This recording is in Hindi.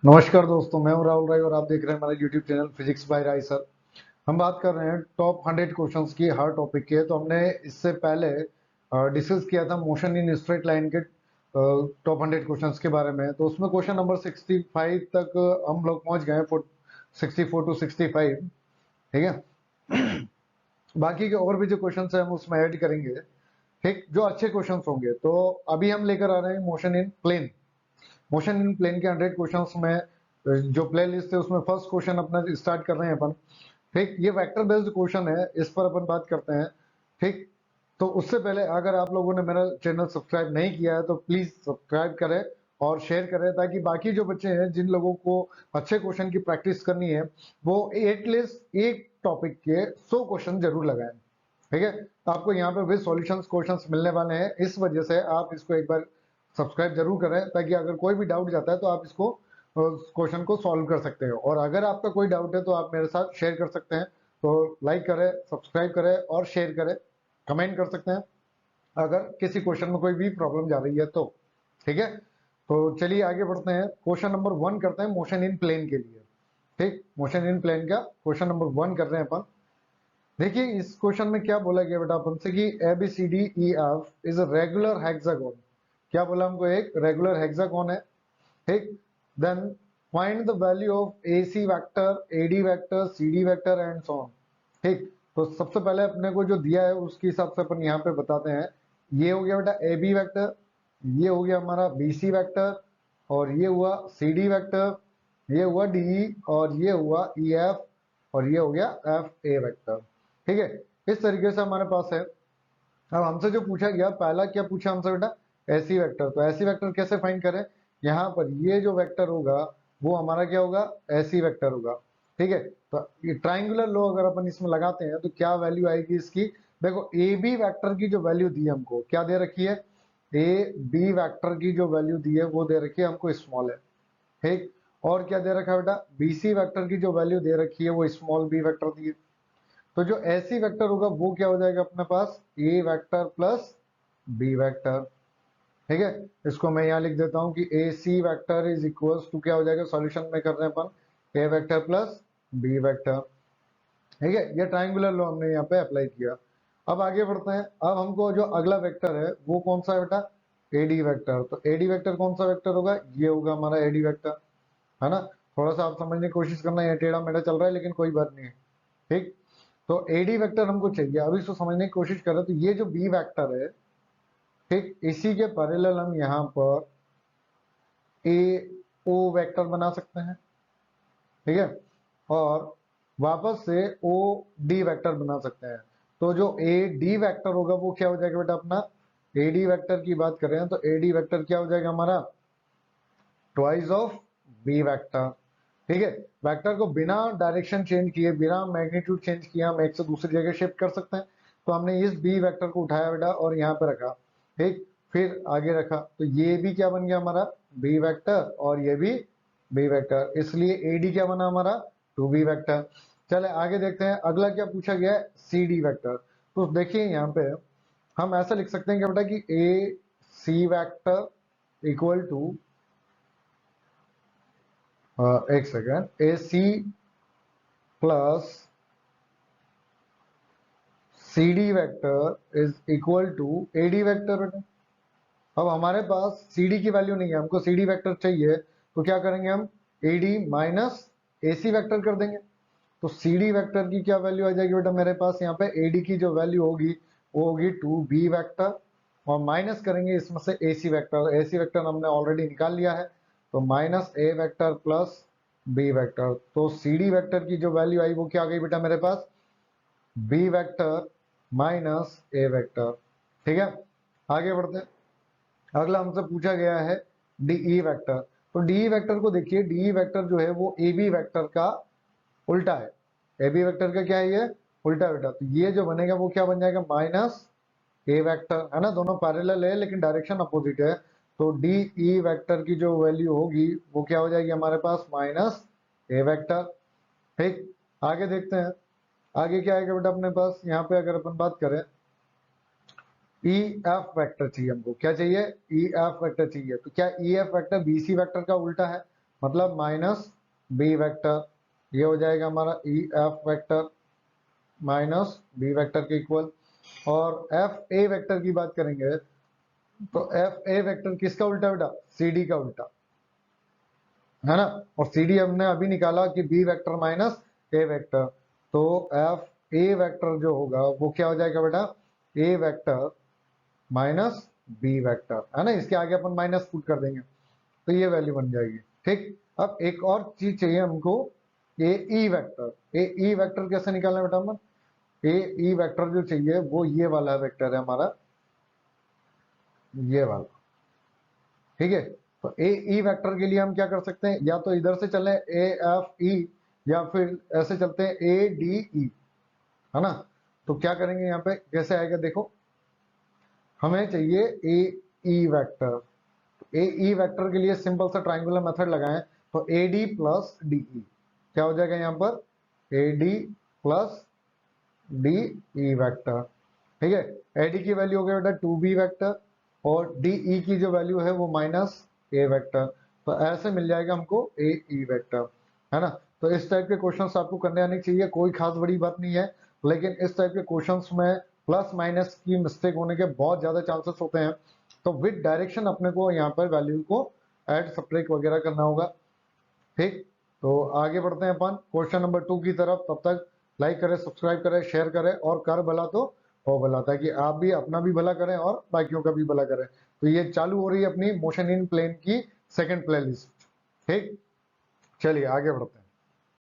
नमस्कार दोस्तों, मैं हूं राहुल राय और आप देख रहे हैं हमारा YouTube channel physics by Rai sir. हम बात कर रहे हैं टॉप 100 क्वेश्चंस की, हर टॉपिक के। तो हमने इससे पहले डिस्कस किया था मोशन इन स्ट्रेट लाइन के टॉप 100 क्वेश्चंस के बारे में। तो उसमें क्वेश्चन नंबर 65 तक हम लोग पहुंच गए हैं, 64 टू 65। ठीक है। बाकी के और भी जो क्वेश्चंस हैं हम उसमें ऐड करेंगे। ठीक, जो अच्छे क्वेश्चंस होंगे। तो अभी हम लेकर आ रहे हैं motion in plane. Motion in plane के 100 क्वेश्चंस में जो प्ले लिस्ट है उसमें फर्स्ट क्वेश्चन अपना स्टार्ट कर रहे हैं अपन। ठीक, ये वेक्टर बेस्ड क्वेश्चन है, इस पर अपन बात करते हैं। ठीक, तो उससे पहले अगर आप लोगों ने मेरा चैनल सब्सक्राइब नहीं किया है तो प्लीज सब्सक्राइब करें और शेयर करें, ताकि बाकी जो बच्चे हैं जिन लोगों को अच्छे क्वेश्चन की प्रैक्टिस करनी है वो एटलीस्ट एक टॉपिक के 100 क्वेश्चन जरूर लगाएं। ठीक है, तो आपको यहाँ पे विद सॉल्यूशंस क्वेश्चंस मिलने वाले हैं, इस वजह से आप इसको एक बार सब्सक्राइब जरूर करें, ताकि अगर कोई भी डाउट जाता है तो आप इसको क्वेश्चन को सॉल्व कर सकते हो। और अगर आपका कोई डाउट है तो आप मेरे साथ शेयर कर सकते हैं। तो लाइक करें, सब्सक्राइब करें और शेयर करें, कमेंट कर सकते हैं अगर किसी क्वेश्चन में कोई भी प्रॉब्लम जा रही है तो। ठीक है, तो चलिए आगे बढ़ते हैं। क्वेश्चन नंबर 1 करते हैं मोशन इन प्लेन के लिए। ठीक, मोशन इन प्लेन का क्वेश्चन नंबर 1 कर रहे हैं अपन। देखिए इस क्वेश्चन में क्या बोला गया बेटा अपन से कि A B C D E F is a regular hexagon. क्या बोला हमको? एक रेगुलर हेक्सागोन है। ठीक, then find the value of A C vector, A D vector, C D vector and so on. ठीक, तो सबसे पहले अपने को जो दिया है उसके हिसाब से अपन यहाँ पे बताते हैं। ये हो गया बेटा ए बी वैक्टर, ये हो गया हमारा बी सी वैक्टर, और ये हुआ सी डी वैक्टर, ये हुआ डी, और ये हुआ ई एफ, और ये हो गया एफ ए वैक्टर। ठीक है, इस तरीके से हमारे पास है। अब हमसे जो पूछा गया, पहला क्या पूछा हमसे बेटा? AC vector. तो एसी वेक्टर कैसे फाइंड करें? यहाँ पर ये जो वेक्टर होगा वो हमारा क्या होगा? एसी वेक्टर होगा। ठीक है, तो ये ट्राइंगुलर लॉ अगर अपन इसमें लगाते हैं तो क्या वैल्यू आएगी इसकी? देखो ए बी वैक्टर की जो वैल्यू दी है हमको, क्या दे रखी है? ए बी वैक्टर की जो वैल्यू दी है वो दे रखी है हमको स्मॉल है। ठीक, और क्या दे रखा है बेटा? बी सी वैक्टर की जो वैल्यू दे रखी है वो स्मॉल बी वैक्टर दी है। तो जो ऐसी वेक्टर होगा वो क्या हो जाएगा अपने पास? ए वेक्टर प्लस बी वेक्टर। ठीक है, इसको मैं यहाँ लिख देता हूँ कि A C vector is equals to क्या हो जाएगा? सॉल्यूशन में कर रहे हैं अपन, ए वेक्टर प्लस बी वेक्टर। ठीक है, ये ट्राइंगुलर लॉ हमने यहाँ पे अप्लाई किया। अब आगे बढ़ते हैं। अब हमको जो अगला वेक्टर है वो कौन सा है बेटा? AD vector. तो एडी वेक्टर कौन सा वेक्टर होगा? ये होगा हमारा एडी वेक्टर, है ना? थोड़ा सा आप समझने की कोशिश करना, ये टेढ़ा मेढ़ा चल रहा है लेकिन कोई बात नहीं है। ठीक, तो एडी वेक्टर हमको चाहिए। अब इसको समझने की कोशिश करें तो ये जो बी वेक्टर है, ठीक, इसी के पैरेलल हम यहाँ पर ए ओ वेक्टर बना सकते हैं। ठीक है, और वापस से ओ डी वेक्टर बना सकते हैं। तो जो ए डी वेक्टर होगा वो क्या हो जाएगा बेटा अपना? ए डी वेक्टर की बात करें तो ए डी वेक्टर क्या हो जाएगा हमारा? Twice of B vector. ठीक है, वेक्टर को बिना डायरेक्शन चेंज किए, बिना मैग्नीट्यूड चेंज किए हम एक से दूसरी जगह शिफ्ट कर सकते हैं। तो हमने इस बी वेक्टर को उठाया बेटा और यहाँ पे रखा। ठीक, फिर आगे रखा तो ये भी क्या बन गया हमारा? बी वेक्टर, और ये भी बी वेक्टर, इसलिए एडी क्या बना हमारा? Two B vector. चले आगे देखते हैं अगला क्या पूछा गया है? C D vector. तो देखिए यहाँ पे हम ऐसा लिख सकते हैं क्या बेटा कि A C vector equal to, एक second, A C plus C D vector is equal to A D vector बेटा। अब हमारे पास सी डी की वैल्यू नहीं है, हमको सी डी वेक्टर चाहिए, तो क्या करेंगे हम? A D minus A C vector कर देंगे। तो सी डी वेक्टर की क्या वैल्यू आ जाएगी बेटा मेरे पास? यहाँ पे ए डी की जो वैल्यू होगी वो होगी टू बी वैक्टर, और माइनस करेंगे इसमें से ए सी वैक्टर। ए सी वैक्टर हमने ऑलरेडी निकाल लिया है, तो माइनस ए वैक्टर प्लस बी वैक्टर। तो सी डी वैक्टर की जो वैल्यू आई वो क्या आ गई बेटा मेरे पास? बी वेक्टर माइनस ए वेक्टर। ठीक है, आगे बढ़ते हैं। अगला हमसे पूछा गया है डीई वेक्टर। तो डीई वेक्टर को देखिए, डीई वेक्टर जो है वो ए बी वेक्टर का उल्टा है। ए बी वेक्टर का क्या है? ये उल्टा बेटा। तो ये जो बनेगा वो क्या बन जाएगा? माइनस ए वेक्टर, है ना? दोनों पैरेलल है लेकिन डायरेक्शन अपोजिट है। तो डीई वेक्टर की जो वैल्यू होगी वो क्या हो जाएगी हमारे पास? माइनस ए वेक्टर। ठीक, आगे देखते हैं। आगे क्या आएगा बेटा अपने पास? यहाँ पे अगर अपन बात करें, ई एफ वेक्टर चाहिए हमको। क्या चाहिए? ई एफ वेक्टर चाहिए। तो क्या E F vector B C vector का उल्टा है? मतलब माइनस बी वेक्टर, ये हो जाएगा हमारा E F vector minus B vector के इक्वल। और एफ ए वेक्टर की बात करेंगे तो एफ ए वेक्टर किसका उल्टा बेटा, सी डी का उल्टा, है ना। और सी डी हमने अभी निकाला कि बी वेक्टर माइनस ए वेक्टर, तो एफ ए वेक्टर जो होगा वो क्या हो जाएगा बेटा, ए वेक्टर माइनस बी वेक्टर, है ना। इसके आगे अपन माइनस पुट कर देंगे तो ये वैल्यू बन जाएगी। ठीक, अब एक और चीज चाहिए हमको, ए ई वेक्टर। ए ई वेक्टर कैसे निकालना बेटा हम, ए ई वेक्टर जो चाहिए वो ये वाला वेक्टर है हमारा, ये वाला। ठीक है, तो ए ई वेक्टर के लिए हम क्या कर सकते हैं, या तो इधर से चले ए एफ ई, या फिर ऐसे चलते हैं ए डी ई, है ना। तो क्या करेंगे यहाँ पे, कैसे आएगा देखो, हमें चाहिए ए ई वेक्टर। ए ई वेक्टर के लिए सिंपल सा ट्राइंगुलर मेथड लगाएं, तो A D plus D E क्या हो जाएगा यहाँ पर, A D plus D E vector. ठीक है, ए डी की वैल्यू हो गया बेटा 2b वेक्टर, और डी ई की जो वैल्यू है वो माइनस ए वेक्टर। तो ऐसे मिल जाएगा हमको ए ई वेक्टर, है ना। तो इस टाइप के क्वेश्चंस आपको करने आने चाहिए, कोई खास बड़ी बात नहीं है, लेकिन इस टाइप के क्वेश्चंस में प्लस माइनस की मिस्टेक होने के बहुत ज्यादा चांसेस होते हैं। तो विद डायरेक्शन अपने को यहाँ पर वैल्यू को ऐड सब्ट्रैक्ट वगैरह करना होगा। ठीक, तो आगे बढ़ते हैं अपन क्वेश्चन नंबर 2 की तरफ। तब तक लाइक करें, सब्सक्राइब करें, शेयर करें, और कर भला तो हो भला, ताकि आप भी अपना भी भला करें और बाकियों का भी भला करें। तो ये चालू हो रही है अपनी मोशन इन प्लेन की सेकंड प्लेलिस्ट। ठीक, चलिए आगे बढ़ते हैं।